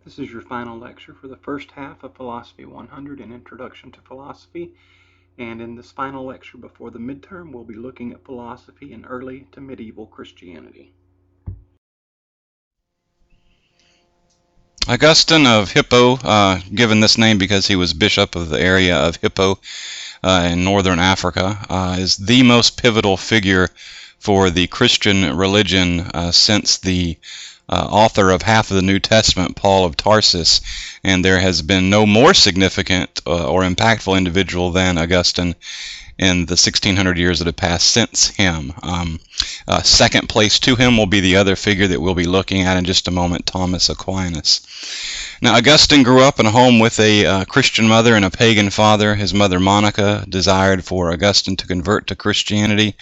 This is your final lecture for the first half of Philosophy 100, an Introduction to Philosophy. And in this final lecture before the midterm, we'll be looking at philosophy in early to medieval Christianity. Augustine of Hippo, given this name because he was bishop of the area of Hippo in northern Africa, is the most pivotal figure for the Christian religion since the author of half of the New Testament, Paul of Tarsus, and there has been no more significant or impactful individual than Augustine in the 1600 years that have passed since him. Second place to him will be the other figure that we'll be looking at in just a moment, Thomas Aquinas. Now, Augustine grew up in a home with a Christian mother and a pagan father. His mother, Monica, desired for Augustine to convert to Christianity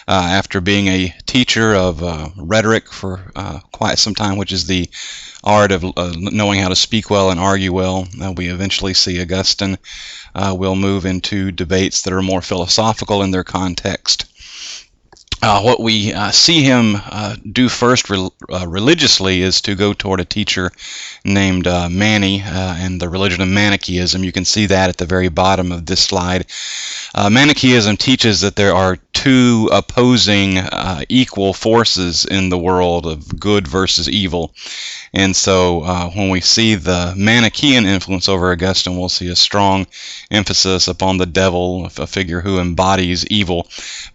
after being a teacher of rhetoric for quite some time, which is the art of knowing how to speak well and argue well. We eventually see Augustine will move into debates that are more philosophical in their context. What we see him do first religiously is to go toward a teacher named Mani and the religion of Manichaeism. You can see that at the very bottom of this slide. Manichaeism teaches that there are two opposing equal forces in the world of good versus evil. And so when we see the Manichaean influence over Augustine, we'll see a strong emphasis upon the devil, a figure who embodies evil.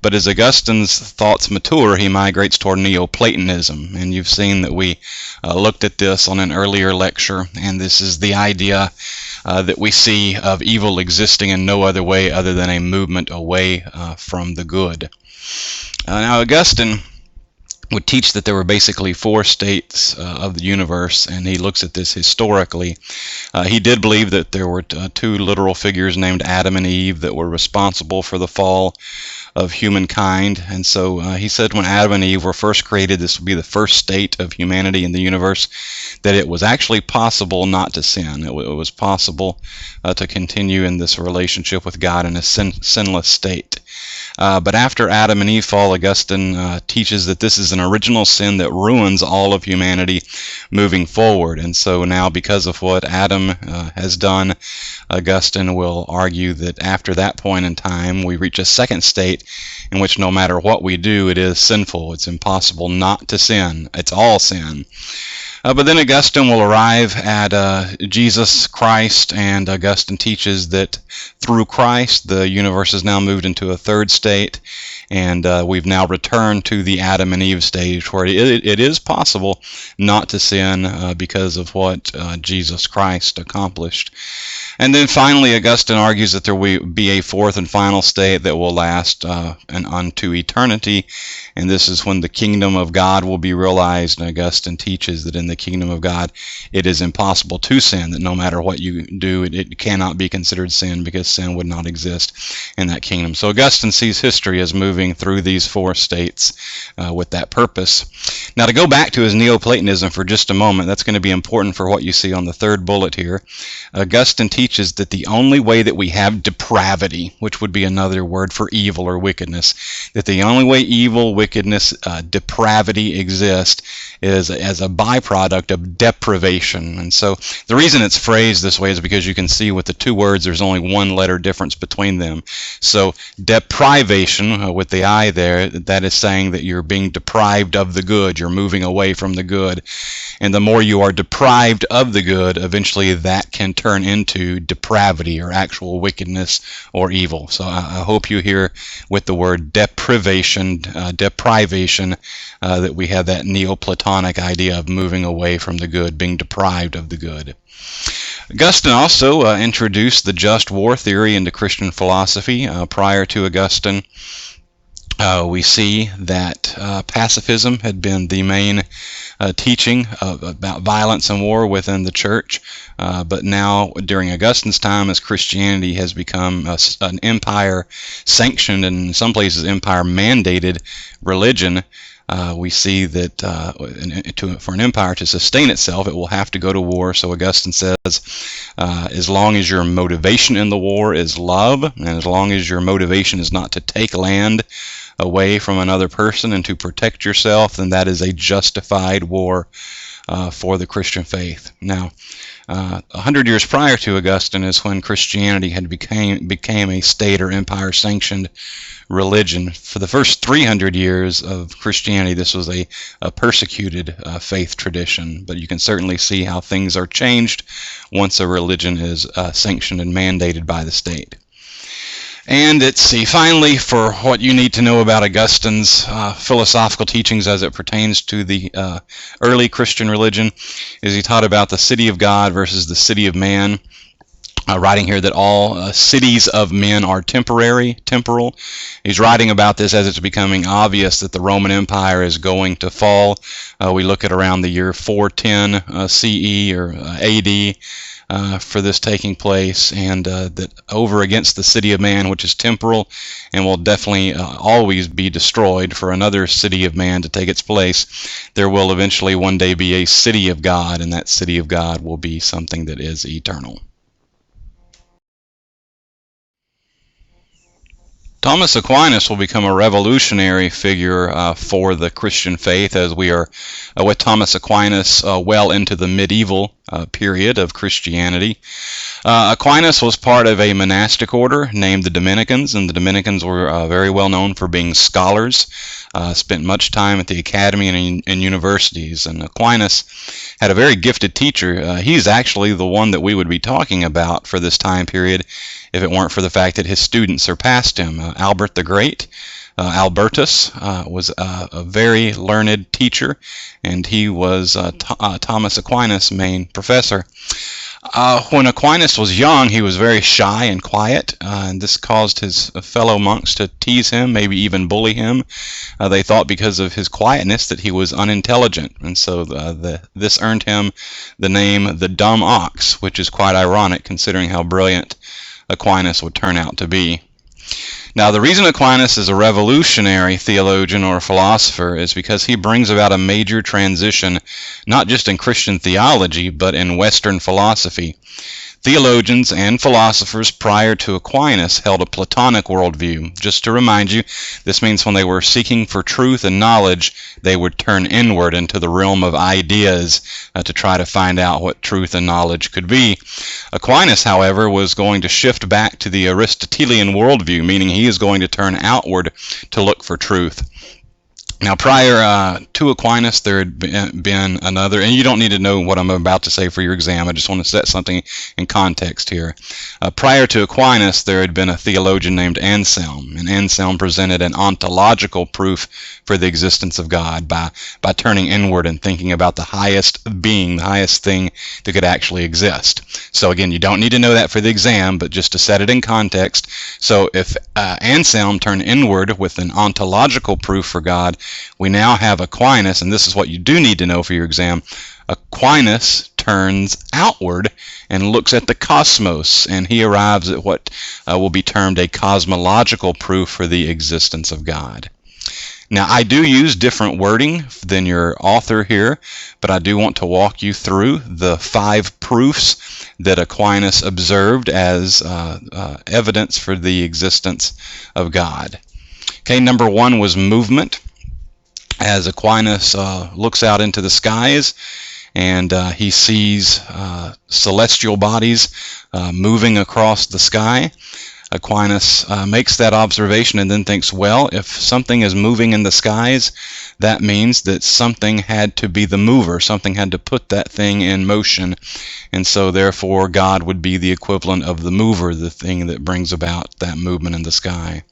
But as Augustine's thoughts mature, he migrates toward Neoplatonism. And you've seen that we looked at this on an earlier lecture, and this is the idea that we see of evil existing in no other way other than a movement away from the good. Now, Augustine would teach that there were basically four states of the universe, and he looks at this historically. He did believe that there were two literal figures named Adam and Eve that were responsible for the fall of humankind, and so he said when Adam and Eve were first created, this would be the first state of humanity in the universe, that it was actually possible not to sin. It was possible to continue in this relationship with God in a sinless state. But after Adam and Eve fall, Augustine teaches that this is an original sin that ruins all of humanity moving forward. And so now, because of what Adam has done, Augustine will argue that after that point in time, we reach a second state in which no matter what we do, it is sinful. It's impossible not to sin. It's all sin. But then Augustine will arrive at Jesus Christ, and Augustine teaches that through Christ, the universe has now moved into a third state, and we've now returned to the Adam and Eve stage, where it is possible not to sin because of what Jesus Christ accomplished. And then finally, Augustine argues that there will be a fourth and final state that will last unto eternity, and this is when the kingdom of God will be realized. And Augustine teaches that in the kingdom of God, it is impossible to sin, that no matter what you do, it cannot be considered sin, because sin would not exist in that kingdom. So Augustine sees history as moving through these four states with that purpose. Now, to go back to his Neoplatonism for just a moment, that's going to be important for what you see on the third bullet here. Augustine teaches that the only way that we have depravity, which would be another word for evil or wickedness, that the only way evil, wickedness, depravity exist is as a byproduct of deprivation. And so the reason it's phrased this way is because you can see with the two words there's only one letter difference between them. So deprivation, with the I there, that is saying that you're being deprived of the good, you're moving away from the good. And the more you are deprived of the good, eventually that can turn into depravity or actual wickedness or evil. So I hope you hear with the word deprivation, that we have that Neoplatonic idea of moving away from the good, being deprived of the good. Augustine also introduced the just war theory into Christian philosophy. Prior to Augustine, we see that pacifism had been the main teaching about violence and war within the church, but now during Augustine's time, as Christianity has become an empire-sanctioned and in some places empire-mandated religion, we see that for an empire to sustain itself, it will have to go to war. So Augustine says, as long as your motivation in the war is love, and as long as your motivation is not to take land away from another person and to protect yourself, then that is a justified war for the Christian faith. Now, 100 years prior to Augustine is when Christianity had became a state or empire sanctioned religion. For the first 300 years of Christianity, this was a persecuted faith tradition, but you can certainly see how things are changed once a religion is sanctioned and mandated by the state. And let's see, finally, for what you need to know about Augustine's philosophical teachings as it pertains to the early Christian religion, is he taught about the city of God versus the city of man, writing here that all cities of men are temporal. He's writing about this as it's becoming obvious that the Roman Empire is going to fall. We look at around the year 410 CE or AD. For this taking place, and that over against the city of man, which is temporal and will definitely always be destroyed, for another city of man to take its place, there will eventually one day be a city of God, and that city of God will be something that is eternal. Thomas Aquinas will become a revolutionary figure for the Christian faith, as we are with Thomas Aquinas well into the medieval period of Christianity. Aquinas was part of a monastic order named the Dominicans, and the Dominicans were very well known for being scholars, spent much time at the academy and universities, and Aquinas had a very gifted teacher. He's actually the one that we would be talking about for this time period if it weren't for the fact that his students surpassed him. Albert the Great, Albertus, was a very learned teacher, and he was Thomas Aquinas' main professor. When Aquinas was young, he was very shy and quiet, and this caused his fellow monks to tease him, maybe even bully him. They thought because of his quietness that he was unintelligent, and so this earned him the name the Dumb Ox, which is quite ironic considering how brilliant Aquinas would turn out to be. Now, the reason Aquinas is a revolutionary theologian or philosopher is because he brings about a major transition, not just in Christian theology, but in Western philosophy. Theologians and philosophers prior to Aquinas held a Platonic worldview. Just to remind you, this means when they were seeking for truth and knowledge, they would turn inward into the realm of ideas to try to find out what truth and knowledge could be. Aquinas, however, was going to shift back to the Aristotelian worldview, meaning he is going to turn outward to look for truth. Now, prior to Aquinas, there had been another, and you don't need to know what I'm about to say for your exam. I just want to set something in context here. Prior to Aquinas, there had been a theologian named Anselm, and Anselm presented an ontological proof for the existence of God by turning inward and thinking about the highest being, the highest thing that could actually exist. So again, you don't need to know that for the exam, but just to set it in context. So if Anselm turned inward with an ontological proof for God, we now have Aquinas, and this is what you do need to know for your exam. Aquinas turns outward and looks at the cosmos, and he arrives at what will be termed a cosmological proof for the existence of God. Now, I do use different wording than your author here, but I do want to walk you through the 5 proofs that Aquinas observed as evidence for the existence of God. Okay, number 1 was movement. As Aquinas looks out into the skies and he sees celestial bodies moving across the sky, Aquinas makes that observation and then thinks, well, if something is moving in the skies, that means that something had to be the mover, something had to put that thing in motion, and so therefore God would be the equivalent of the mover, the thing that brings about that movement in the sky.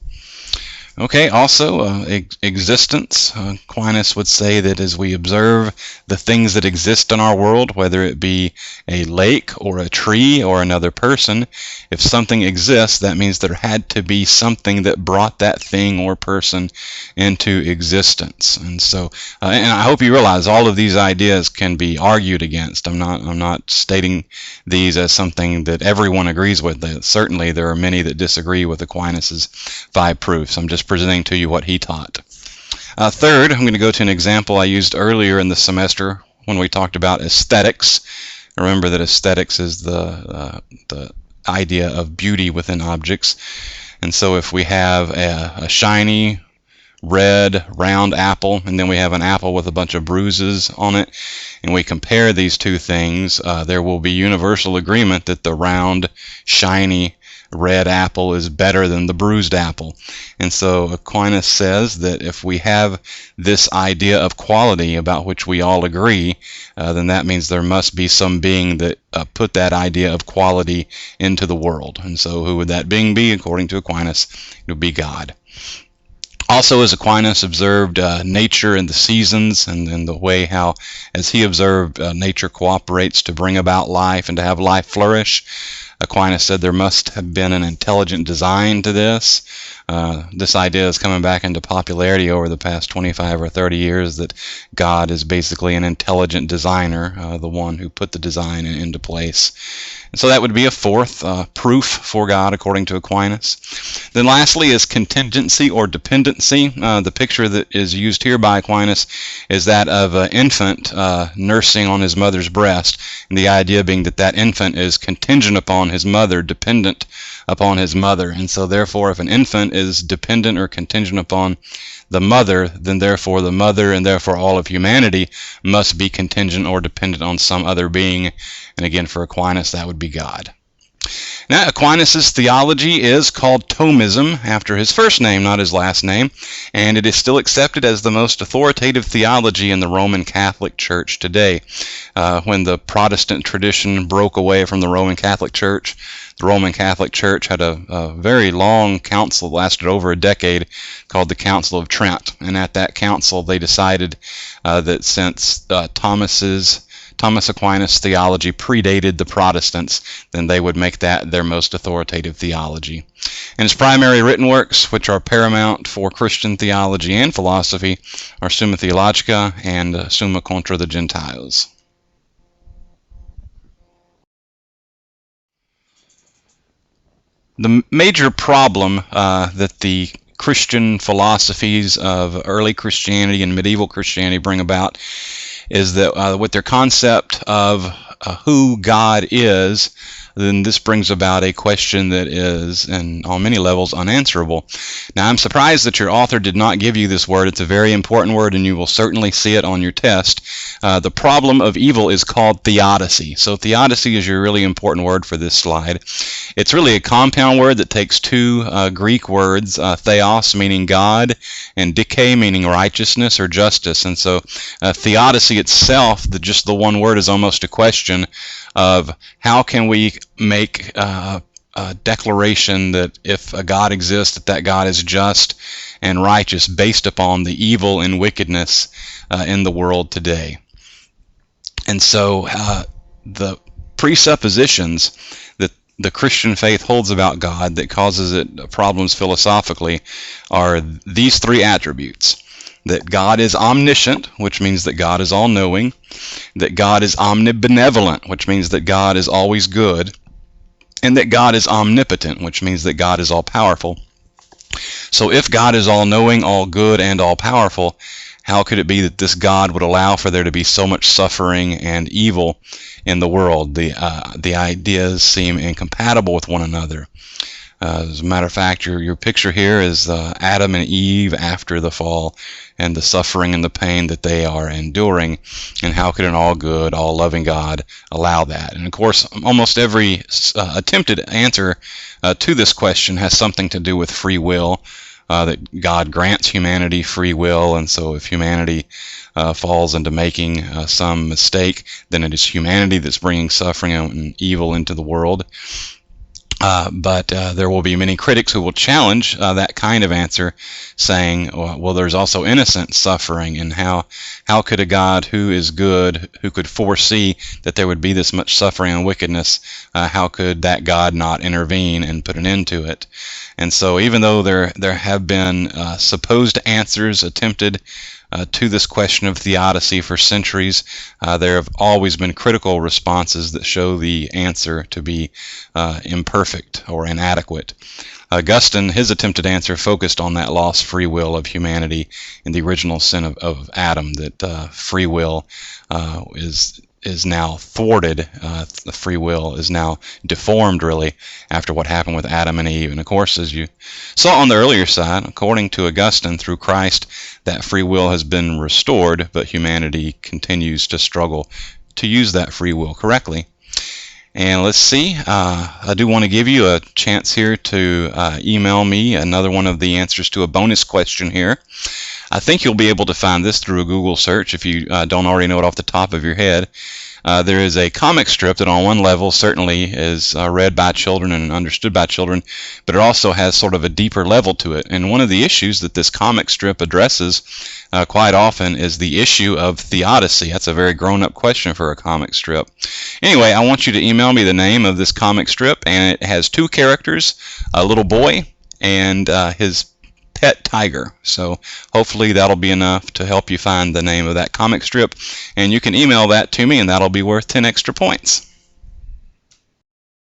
Okay, also existence. Aquinas would say that as we observe the things that exist in our world, whether it be a lake or a tree or another person, if something exists, that means there had to be something that brought that thing or person into existence. And so, and I hope you realize all of these ideas can be argued against. I'm not stating these as something that everyone agrees with. Certainly, there are many that disagree with Aquinas's 5 proofs. I'm just presenting to you what he taught. Third, I'm going to go to an example I used earlier in the semester when we talked about aesthetics. Remember that aesthetics is the idea of beauty within objects. And so if we have a shiny, red, round apple, and then we have an apple with a bunch of bruises on it, and we compare these two things, there will be universal agreement that the round, shiny, red apple is better than the bruised apple. And so Aquinas says that if we have this idea of quality about which we all agree, then that means there must be some being that put that idea of quality into the world. And so who would that being be? According to Aquinas, it would be God. Also, as Aquinas observed nature and the seasons, and the way how, as he observed, nature cooperates to bring about life and to have life flourish, Aquinas said there must have been an intelligent design to this. This idea is coming back into popularity over the past 25 or 30 years, that God is basically an intelligent designer, the one who put the design into place. And so that would be a fourth proof for God, according to Aquinas. Then lastly is contingency or dependency. The picture that is used here by Aquinas is that of an infant nursing on his mother's breast, and the idea being that that infant is contingent upon his mother, dependent upon his mother. And so therefore, if an infant is dependent or contingent upon the mother, then therefore the mother and therefore all of humanity must be contingent or dependent on some other being. And again, for Aquinas, that would be God. Now, Aquinas' theology is called Thomism, after his first name, not his last name, and it is still accepted as the most authoritative theology in the Roman Catholic Church today. When the Protestant tradition broke away from the Roman Catholic Church, the Roman Catholic Church had a very long council that lasted over a decade called the Council of Trent, and at that council they decided that since Thomas Aquinas' theology predated the Protestants, then they would make that their most authoritative theology. And his primary written works, which are paramount for Christian theology and philosophy, are Summa Theologica and Summa Contra the Gentiles. The major problem that the Christian philosophies of early Christianity and medieval Christianity bring about is that with their concept of who God is, then this brings about a question that is, and on many levels, unanswerable. Now, I'm surprised that your author did not give you this word. It's a very important word, and you will certainly see it on your test. The problem of evil is called Theodicy. So Theodicy is your really important word for this slide. It's really a compound word that takes two Greek words, theos meaning God, and dike meaning righteousness or justice. And so Theodicy itself, just the one word, is almost a question of how can we make a declaration that if a God exists, that God is just and righteous based upon the evil and wickedness in the world today. And so the presuppositions that the Christian faith holds about God that causes it problems philosophically are these three attributes: that God is omniscient, which means that God is all-knowing; that God is omnibenevolent, which means that God is always good; and that God is omnipotent, which means that God is all-powerful. So if God is all-knowing, all-good, and all-powerful, how could it be that this God would allow for there to be so much suffering and evil in the world? The ideas seem incompatible with one another. As a matter of fact, your picture here is Adam and Eve after the fall and the suffering and the pain that they are enduring. And how could an all-good, all-loving God allow that? And of course, almost every attempted answer to this question has something to do with free will, that God grants humanity free will, and so if humanity falls into making some mistake, then it is humanity that's bringing suffering and evil into the world. But there will be many critics who will challenge that kind of answer, saying, well, there's also innocent suffering, and how could a God who is good, who could foresee that there would be this much suffering and wickedness, how could that God not intervene and put an end to it? And so even though there have been supposed answers attempted to this question of theodicy for centuries, there have always been critical responses that show the answer to be imperfect or inadequate. Augustine, his attempted answer focused on that lost free will of humanity in the original sin of Adam, that free will is is now thwarted. The free will is now deformed, really, after what happened with Adam and Eve. And of course, as you saw on the earlier side, according to Augustine, through Christ, that free will has been restored, but humanity continues to struggle to use that free will correctly. And let's see, I do want to give you a chance here to email me another one of the answers to a bonus question here. I think you'll be able to find this through a Google search if you don't already know it off the top of your head. There is a comic strip that on one level certainly is read by children and understood by children, but it also has sort of a deeper level to it. And one of the issues that this comic strip addresses quite often is the issue of theodicy. That's a very grown-up question for a comic strip. Anyway, I want you to email me the name of this comic strip, and it has two characters, a little boy and his pet tiger. So hopefully that'll be enough to help you find the name of that comic strip, and you can email that to me, and that'll be worth 10 extra points.